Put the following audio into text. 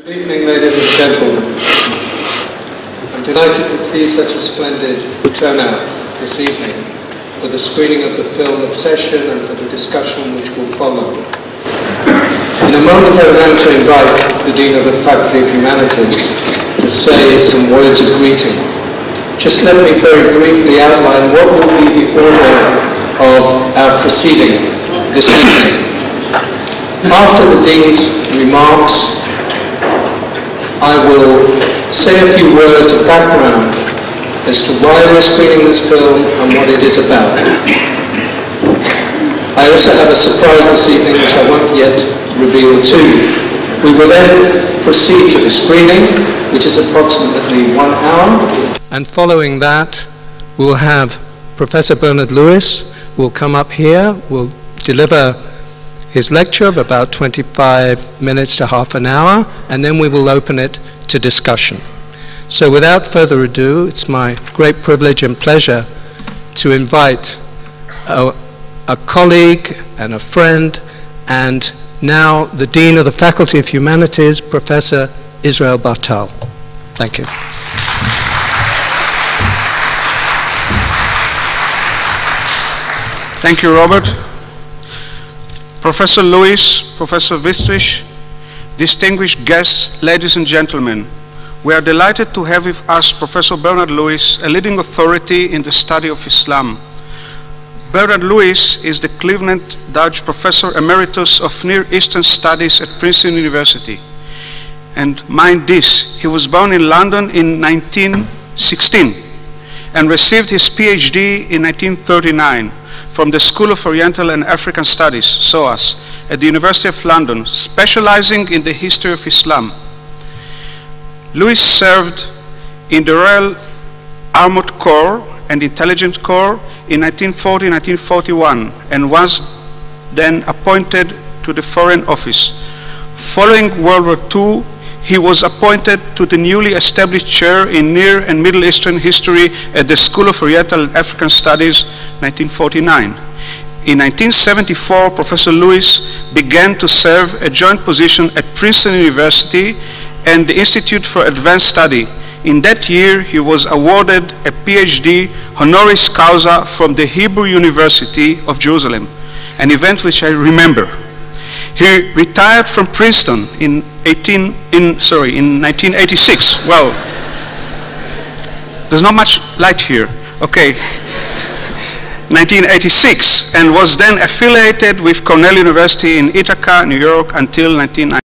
Good evening, ladies and gentlemen. I'm delighted to see such a splendid turnout this evening for the screening of the film Obsession and for the discussion which will follow. In a moment I would like to invite the Dean of the Faculty of Humanities to say some words of greeting. Just let me very briefly outline what will be the order of our proceeding this evening. After the Dean's remarks, I will say a few words of background as to why we're screening this film and what it is about. I also have a surprise this evening which I won't yet reveal to you. We will then proceed to the screening, which is approximately 1 hour. And following that, we'll have Professor Bernard Lewis will come up here, will deliver his lecture of about 25 minutes to half an hour, and then we will open it to discussion. So without further ado, it's my great privilege and pleasure to invite a colleague and a friend, and now the Dean of the Faculty of Humanities, Professor Israel Bartal. Thank you. Thank you, Robert. Professor Lewis, Professor Wistrich, distinguished guests, ladies and gentlemen, we are delighted to have with us Professor Bernard Lewis, a leading authority in the study of Islam. Bernard Lewis is the Cleveland Dodge Professor Emeritus of Near Eastern Studies at Princeton University. And mind this, he was born in London in 1916 and received his PhD in 1939. From the School of Oriental and African Studies, SOAS, at the University of London, specializing in the history of Islam. Lewis served in the Royal Armored Corps and Intelligence Corps in 1940-1941 and was then appointed to the Foreign Office. Following World War II, he was appointed to the newly established chair in Near and Middle Eastern History at the School of Oriental and African Studies, 1949. In 1974, Professor Lewis began to serve a joint position at Princeton University and the Institute for Advanced Study. In that year, he was awarded a PhD honoris causa from the Hebrew University of Jerusalem, an event which I remember. He retired from Princeton in 1986. Well, there's not much light here. Okay. 1986, and was then affiliated with Cornell University in Ithaca, New York, until 1990.